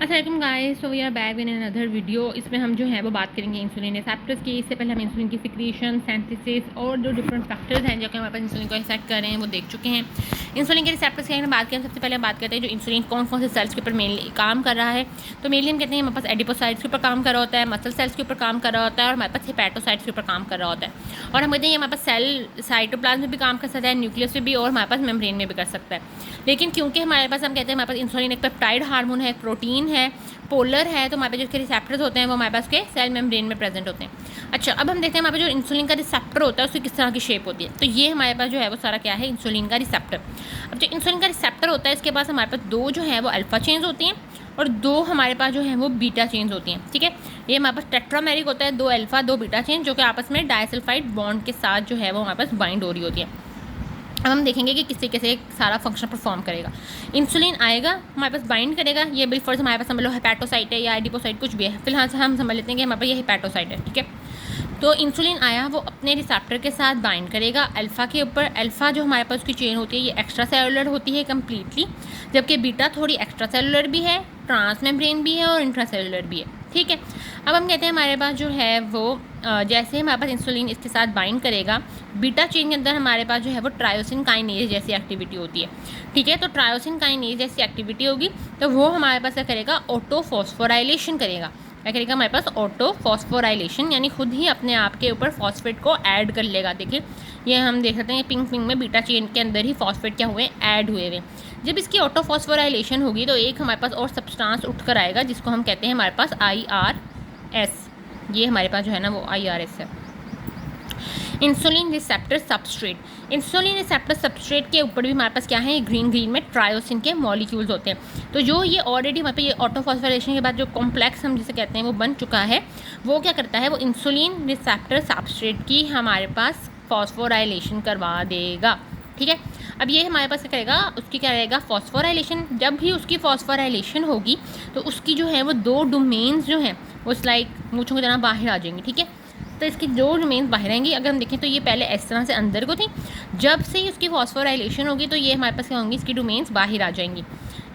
अस्सलाम guys, so we are back in another video. इसमें हम जो है वो बात करेंगे इंसुलिन रिसेप्टर्स की। इससे पहले हम इंसुलिन की सिक्रीशन, सिंथेसिस और जो डिफरेंट फैक्टर्स हैं जो कि हमारे पास इंसुलिन को इफेक्ट कर रहे हैं वो देख चुके हैं। इंसुलिन के रिसेप्टर्स की अगर बात करें, सबसे पहले हम बात करते हैं जो इंसुलिन कौन कौन से सेल्स के ऊपर मेनली काम कर रहा है। तो मेनली हम कहते हैं हमारे पास एडिपोसाइट्स के ऊपर काम कर रहा होता है, मसल सेल्स के ऊपर काम कर रहा होता है और हमारे पास हेपेटोसाइट्स के ऊपर काम कर रहा होता है। और हम कहते हैं हमारे पास सेल साइटोप्लाज्म में भी काम कर सकता है, न्यूक्लियस में भी, और हमारे पास मेम्ब्रेन में भी कर सकता है। लेकिन क्योंकि हमारे पास हम कहते हैं हमारे पास इंसुलिन एक पेप्टाइड हार्मोन है, एक प्रोटीन है, पोलर है, तो हमारे पास जो रिसेप्टर्स होते हैं वो हमारे पास के सेल मेम्ब्रेन में प्रेजेंट होते हैं। अच्छा, अब हम देखते हैं हमारे पास जो इंसुलिन का रिसेप्टर होता है उसकी किस तरह की शेप होती है। तो ये हमारे पास जो है वो सारा क्या है, इंसुलिन का रिसेप्टर। अब जो इंसुलिन का रिसेप्टर होता है इसके पास हमारे पास दो जो है वो अल्फा चेन्स होती हैं और दो हमारे पास जो है वो बीटा चेन्स होती हैं। ठीक है, ये हमारे पास टेट्रामेरिक होता है, दो अल्फा दो बीटा चेन जो कि आपस में डाइसल्फाइड बॉन्ड के साथ जो है वो हमारे पास बाइंड हो रही होती है। अब हम देखेंगे कि किस तरीके से सारा फंक्शन परफॉर्म करेगा। इंसुलिन आएगा, हमारे पास बाइंड करेगा, ये बिलफर्ज हमारे पास समझ लो हेपेटोसाइट है या एडिपोसाइट कुछ भी है, फिलहाल से हम समझ लेते हैं कि हमारे पास ये हेपेटोसाइट है। ठीक है, तो इंसुलिन आया, वो अपने रिसेप्टर के साथ बाइंड करेगा अल्फ़ा के ऊपर। अल्फ़ा जो हमारे पास उसकी चेन होती है ये एक्स्ट्रा सेलुलर होती है कम्प्लीटली, जबकि बीटा थोड़ी एक्स्ट्रा सेलुलर भी है, ट्रांस मेम्ब्रेन भी है और इंट्रा सेलुलर भी है। ठीक है, अब हम कहते हैं हमारे पास जो है वो जैसे हमारे पास इंसुलिन इसके साथ बाइंड करेगा, बीटा चेन के अंदर हमारे पास जो है वो ट्रायोसिन काइनेज जैसी एक्टिविटी होती है। ठीक है, तो ट्रायोसिन काइनेज जैसी एक्टिविटी होगी तो वो हमारे पास क्या करेगा, ऑटो फॉस्फोराइलेशन करेगा। क्या करेगा हमारे पास, ऑटो फॉस्फोराइलेशन, यानी खुद ही अपने आप के ऊपर फॉस्फेट को ऐड कर लेगा। देखिए ये हम देख सकते हैं पिंक पिंक में बीटा चेन के अंदर ही फॉस्फेट क्या हुए, ऐड हुए हुए। जब इसकी ऑटो फॉस्फोराइलेशन होगी तो एक हमारे पास और सब्सटेंस उठ कर आएगा जिसको हम कहते हैं हमारे पास IRS। ये हमारे पास जो है ना वो IRS है, insulin receptor substrate. Insulin receptor substrate के ऊपर भी हमारे पास क्या है, ग्रीन ग्रीन में ट्रायोसिन के मॉलिक्यूल्स होते हैं। तो जो ये ऑलरेडी हमारे पे ये ऑटोफॉस्फोराइलेशन के बाद जो कॉम्प्लेक्स हम जिसे कहते हैं वो बन चुका है, वो क्या करता है, वो इंसुलिन रिसेप्टर सबस्ट्रेट की हमारे पास फॉस्फोराइलेशन करवा देगा। ठीक है, अब ये हमारे पास क्या करेगा, उसकी क्या रहेगा, फॉस्फोराइलेशन। जब भी उसकी फॉस्फोराइलेशन होगी तो उसकी जो है वो दो डोमेन्स जो हैं वो लाइक मूंछों की तरह बाहर आ जाएंगी। ठीक है, तो इसकी दो डोमेन्स बाहर आएंगी। अगर हम देखें तो ये पहले इस तरह से अंदर को थी, जब से ही उसकी फॉस्फोराइलेशन होगी तो ये हमारे पास क्या होंगी, इसकी डोमेन्स बाहर आ जाएंगी।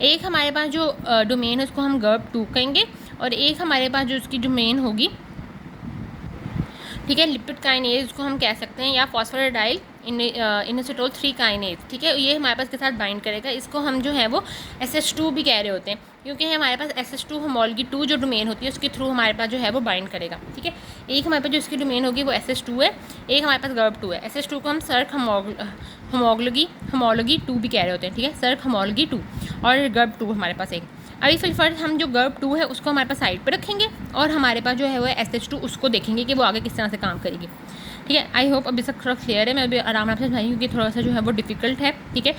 एक हमारे पास जो डोमेन है उसको हम GERB2 कहेंगे और एक हमारे पास जो उसकी डोमेन होगी, ठीक है, लिपिड काइनेज को हम कह सकते हैं, या फॉस्फोराइडाइल इनोसिटोल 3 काइनेज। ठीक है, ये हमारे पास के साथ बाइंड करेगा। इसको हम जो है वो SS2 भी कह रहे होते हैं क्योंकि हमारे पास SS2 होमोलॉगी 2 जो डोमेन होती है उसके थ्रू हमारे पास जो है वो बाइंड करेगा। ठीक है, एक हमारे पास जो इसकी डोमेन होगी वो SS2 है, एक हमारे पास GERB2 है। SS2 को हम सर्क होमोलॉगी 2 भी कह रहे होते हैं। ठीक है, सर्क होमोलॉगी 2 और GERB2 हमारे पास एक। अभी फिलहाल हम जो GERB2 है उसको हमारे पास साइड पर रखेंगे और हमारे पास जो है वो SH2 उसको देखेंगे कि वो आगे किस तरह से काम करेगी। ठीक है, आई होप अभी तक थोड़ा क्लियर है। मैं अभी आराम से समझाई क्योंकि थोड़ा सा जो है वो डिफ़िकल्ट है। ठीक है,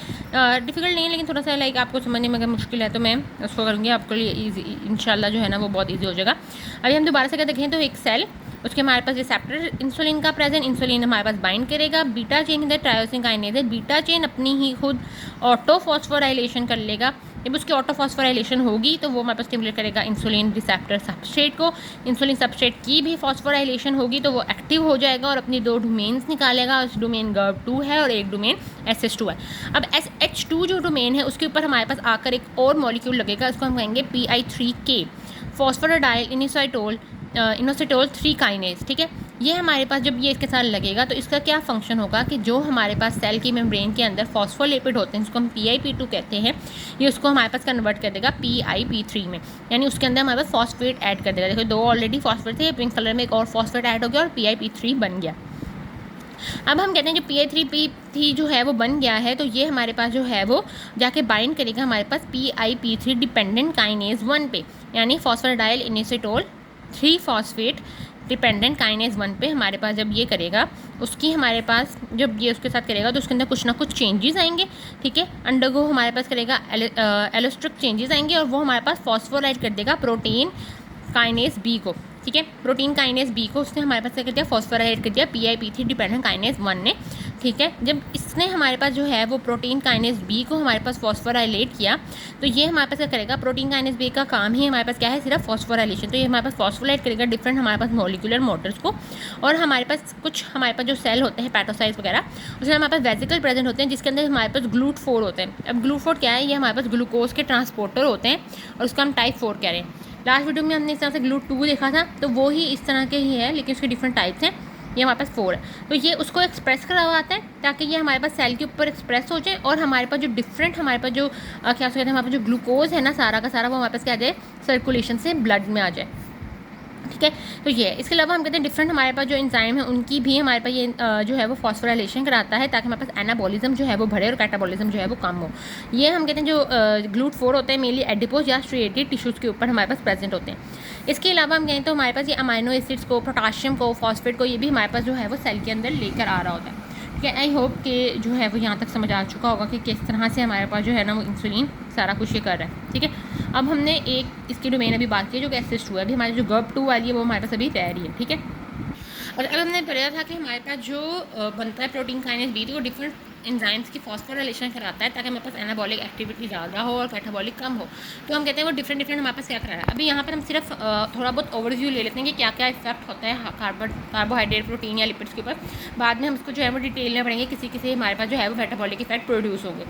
डिफ़िकल्ट नहीं है लेकिन थोड़ा सा लाइक आपको समझने में अगर मुश्किल है तो मैं उसको करूँगी, आपके लिए ईजी इंशाल्लाह जो है ना वो बहुत ईजी हो जाएगा। अभी हम दोबारा से अगर देखें तो एक सेल, उसके हमारे पास रिसेप्टर इंसुलिन का प्रेजेंट, इंसुलिन हमारे पास बाइंड करेगा, बीटा चेन इधर ट्रायोसिन काइनेज है, बीटा चेन अपनी ही खुद ऑटो फॉस्फोराइलेशन कर लेगा। जब उसकी ऑटो फॉस्फोराइलेशन होगी तो वो हमारे पास स्टिमुलेट करेगा इंसुलिन रिसेप्टर सबस्ट्रेट को। इंसुलिन सबस्ट्रेट की भी फॉस्फोराइलेशन होगी तो वो एक्टिव हो जाएगा और अपनी दो डोमेन्स निकालेगा। उस डोमेन GERB2 है और एक डोमेन SS2 है। अब SH2 जो डोमेन है उसके ऊपर हमारे पास आकर एक और मॉलिक्यूल लगेगा, उसको हम कहेंगे PI3K, फॉस्फोराइडाइल इनोसिटोल 3 काइनेज। ठीक है, ये हमारे पास जब ये इसके साथ लगेगा तो इसका क्या फंक्शन होगा कि जो हमारे पास सेल की मेम्ब्रेन के अंदर फॉस्फोलिपिड होते हैं जिसको हम PIP2 कहते हैं, ये उसको हमारे पास कन्वर्ट कर देगा PIP3 में, यानी उसके अंदर हमारे पास फॉस्फेट ऐड कर देगा। देखो दो ऑलरेडी फॉस्फेट थे, पिंक कलर में एक और फॉस्फेट ऐड हो गया और PIP3 बन गया। अब हम कहते हैं जो PI3 जो है वो बन गया है तो ये हमारे पास जो है वो जाके बाइंड करेगा हमारे पास PIP3 डिपेंडेंट काइनेज 1 पे, यानी फॉस्फोराइडाइल इनोसिटोल 3 फॉस्फेट डिपेंडेंट काइनेज 1 पे हमारे पास जब ये करेगा, उसकी हमारे पास जब ये उसके साथ करेगा तो उसके अंदर कुछ ना कुछ चेंजेस आएंगे। ठीक है, अंडरगो हमारे पास करेगा एलोस्ट्रिक चेंजेस आएंगे और वो हमारे पास फॉस्फोराइड कर देगा प्रोटीन काइनेज B को। ठीक है। प्रोटीन काइनेज बी को उसने हमारे पास क्या कर दिया, फॉस्फोराइलेट कर दिया PIP3 डिपेंडेंट काइनेज 1 ने, ठीक है। जब इसने हमारे पास जो है वो प्रोटीन काइनेज बी को हमारे पास फॉस्फोराइलेट किया, तो ये हमारे पास क्या करेगा, प्रोटीन काइनेज बी का काम ही हमारे पास क्या है, सिर्फ फॉस्फोराइलेशन। तो ये हमारे पास फॉस्फोराइलेट करेगा डिफरेंट हमारे पास मॉलिक्यूलर मोटर्स को, और हमारे पास कुछ हमारे पास जो सेल होते हैं पैटोसाइट्स वगैरह, उसमें हमारे पास वेसिकल प्रेजेंट होते हैं जिसके अंदर हमारे पास GLUT4 होते हैं। अब GLUT4 क्या है, ये हमारे पास ग्लूकोज के ट्रांसपोर्टर होते हैं और उसका हम टाइप 4 कह रहे हैं। लास्ट वीडियो में हमने इस तरह से GLUT2 देखा था, तो वो ही इस तरह के ही है लेकिन उसके डिफरेंट टाइप्स हैं। ये हमारे पास 4 है, तो ये उसको एक्सप्रेस करवाता है ताकि ये हमारे पास सेल के ऊपर एक्सप्रेस हो जाए, और हमारे पास जो डिफरेंट हमारे पास जो क्या कहते हैं, हमारे पास जो ग्लूकोज है ना सारा का सारा, वो हमारे पास क्या आ जाए, सर्कुलेशन से ब्लड में आ जाए, ठीक है। तो ये इसके अलावा हम कहते हैं डिफरेंट हमारे पास जो एंजाइम है उनकी भी हमारे पास ये जो है वो फॉस्फोराइलेशन कराता है ताकि हमारे पास एनाबॉलिज्म जो है वो बढ़े और कैटाबॉलिज्म जो है वो कम हो। ये हम कहते हैं जो GLUT4 होते हैं मेनली एडिपोज या स्ट्रिएटेड टिश्यूज़ के ऊपर हमारे पास प्रेजेंट होते हैं। इसके अलावा हम कहें तो हमारे पास ये अमाइनो एसिड्स को, पोटाशियम को, फॉस्फेट को, ये भी हमारे पास जो है वो सेल के अंदर लेकर आ रहा होता है, ठीक है। आई होप कि जो है वो यहाँ तक समझ आ चुका होगा कि किस तरह से हमारे पास जो है ना वो इंसुलिन सारा कुछ ये कर रहा है, ठीक है। अब हमने एक इसकी डोमेन अभी बात की जो कि असिस्ट2 है, अभी हमारी जो GUB2 वाली है वो हमारे पास अभी रह रही है, ठीक है। और अब हमने पढ़ा था कि हमारे पास जो बनता है प्रोटीन काइनेज बी, वो डिफरेंट एंजाइम्स की फॉस्फोराइलेशन कराता है ताकि हमारे पास एनाबॉलिक एक्टिविटी ज़्यादा हो और कैटाबॉलिक कम हो। तो हम कहते हैं वो डिफरेंट हमारे पास क्या करा रहा है। अभी यहाँ पर हम सिर्फ थोड़ा बहुत ओवरव्यू ले लेते हैं कि क्या क्या इफेक्ट होता है कार्बोहाइड्रेट, प्रोटीन या लिपिड्स के ऊपर। बाद में हम इसको जो है वो डिटेल में पढ़ेंगे, किसी हमारे पास जो है वो मेटाबॉलिक इफेक्ट प्रोड्यूस होंगे।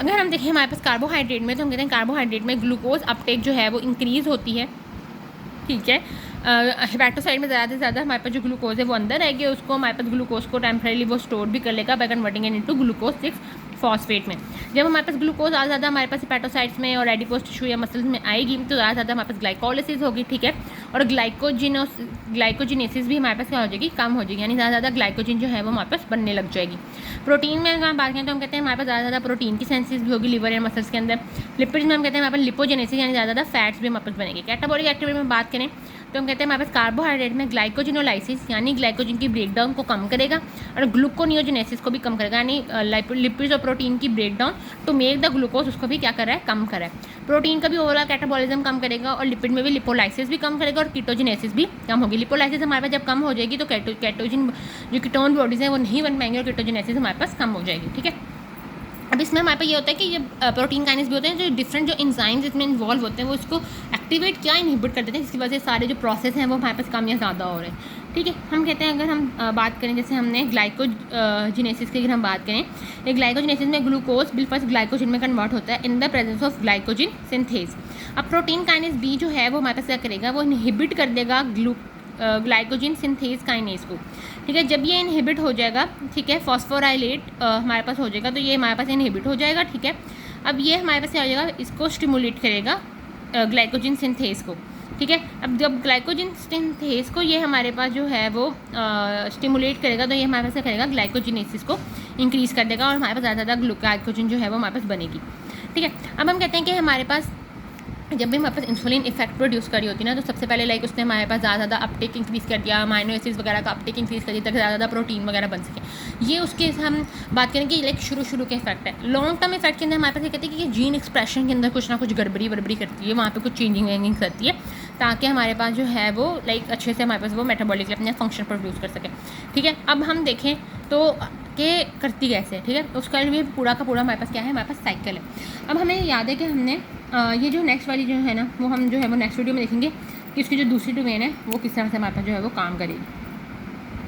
अगर हम देखें हमारे पास कार्बोहाइड्रेट में, तो हम कहते हैं कार्बोहाइड्रेट में ग्लूकोज अपटेक जो है वो इंक्रीज़ होती है, ठीक है। हेपेटोसाइट में ज़्यादा से ज़्यादा हमारे पास जो ग्लूकोज है वो अंदर रहेगी, उसको हमारे पास ग्लूकोज को टेम्परेली वो स्टोर भी कर लेगा by converting it into glucose 6 phosphate में। जब हमारे पास ग्लूकोज ज़्यादा हमारे पास हेपेटोसाइट्स में और एडिपोज टिश्यू या मसल्स में आएगी, तो ज़्यादा हमारे पास ग्लाइकोलिसिस होगी, ठीक है। और ग्लाइकोजिनेसिस भी हमारे पास क्या हो जाएगी, कम हो जाएगी, यानी ज़्यादा ग्लाइकोजिन जो है वो हमारे पास बनने लग जाएगी। प्रोटीन में अगर हम बात करें तो हम कहते हैं हमारे पास ज़्यादा प्रोटीन की सेंसिस भी होगी लिवर या मसल्स के अंदर। लिपिड्स में हम कहते हैं हमारे पास लिपोजेनेसिस यानी ज़्यादा फैट्स भी हमारे पास बनेगी। कैटाबॉलिक एक्टिविटी में बात करें तो हम कहते हैं हमारे पास कार्बोहाइड्रेट में ग्लाइकोजिनोलाइसिस यानी ग्लाइकोजिन की ब्रेकडाउन को कम करेगा, और ग्लूकोनियोजेनेसिस को भी कम करेगा, यानी लिपिड्स और प्रोटीन की breakdown to make the glucose, उसको भी क्या कर रहा है, कम कर रहा है। प्रोटीन का भी ओवरऑल कैटाबॉलिज्म कम करेगा, और लिपिड में भी लिपोलाइसिस भी कम करेगा और कीटोजिनेसिस भी कम होगी। लिपोलाइसिस हमारे पास जब कम हो जाएगी तो कैटोजिन जो कीटोन बॉडीज़ हैं वो नहीं बन पाएंगे और कीटोजिनेसिस हमारे पास कम हो जाएगी, ठीक है। अब इसमें हमारे पास ये होता है कि ये प्रोटीन काइनेज भी होते हैं, जो डिफरेंट जो एंजाइम्स इसमें इन्वॉल्व होते हैं वो इसको एक्टिवेट क्या इनहिबिट कर देते हैं, जिसकी वजह से सारे जो प्रोसेस हैं वो हमारे पास कम या ज़्यादा हो रहे हैं, ठीक है। हम कहते हैं अगर हम बात करें, जैसे हमने ग्लाइकोजिनेसिस की अगर हम बात करें, ये ग्लाइकोजिनेसिस में ग्लूकोज बिल्कुल ग्लाइकोजिन में कन्वर्ट होता है in the presence of glycogen synthase. अब प्रोटीन काइनेज बी जो है वो हमारे पास क्या करेगा, वो इनहिबिट कर देगा ग्लाइकोजिन सिंथेज काइनेज को, ठीक है। जब ये इनहिबिट हो जाएगा, ठीक है, फॉस्फोराइलेट हमारे पास हो जाएगा, तो ये हमारे पास इनहिबिट हो जाएगा, ठीक है। अब ये हमारे पास क्या हो जाएगा, इसको स्टिमुलेट करेगा ग्लाइकोजिन सिंथेज को, ठीक है। अब जब ग्लाइकोजिन सिंथेज को ये हमारे पास जो है वो स्टिमुलेट करेगा, तो ये हमारे पास क्या करेगा, ग्लाइकोजिनेसिस को इंक्रीज़ कर देगा और हमारे पास ज़्यादा ग्लाइकोजिन जो है वो हमारे पास बनेगी, ठीक है। अब हम कहते हैं कि हमारे पास जब भी हमारे पास इंसुलिन इफेक्ट प्रोड्यूस करी होती है ना, तो सबसे पहले लाइक उसने हमारे पास ज़्यादा अपटेक इंक्रीज़ कर दिया, अमाइनो एसिड्स वगैरह का अपटेक इंक्रीज़ कर दिया ताकि ज़्यादा प्रोटीन वगैरह बन सके। ये उसके हम बात करें कि लाइक शुरू के इफेक्ट है। लॉन्ग टर्म इफेक्ट के अंदर हमारे पास ये कहते हैं कि जीन एक्सप्रेशन के अंदर कुछ ना कुछ गड़बड़ी करती है, वहाँ पर कुछ चेंजिंग वेंजिंग करती है ताकि हमारे पास जो है वो लाइक अच्छे से हमारे पास वो मेटाबॉलिकली अपने फंक्शन प्रोड्यूस कर सके, ठीक है। अब हम देखें तो कि करती कैसे, ठीक है, उसका भी पूरा का पूरा हमारे पास क्या है, हमारे पास साइकिल है। अब हमें याद है कि हमने ये जो नेक्स्ट वाली जो है ना, वो हम जो है वो नेक्स्ट वीडियो में देखेंगे कि उसकी जो दूसरी डोमेन है वो किस तरह से हमारे पास जो है वो काम करेगी।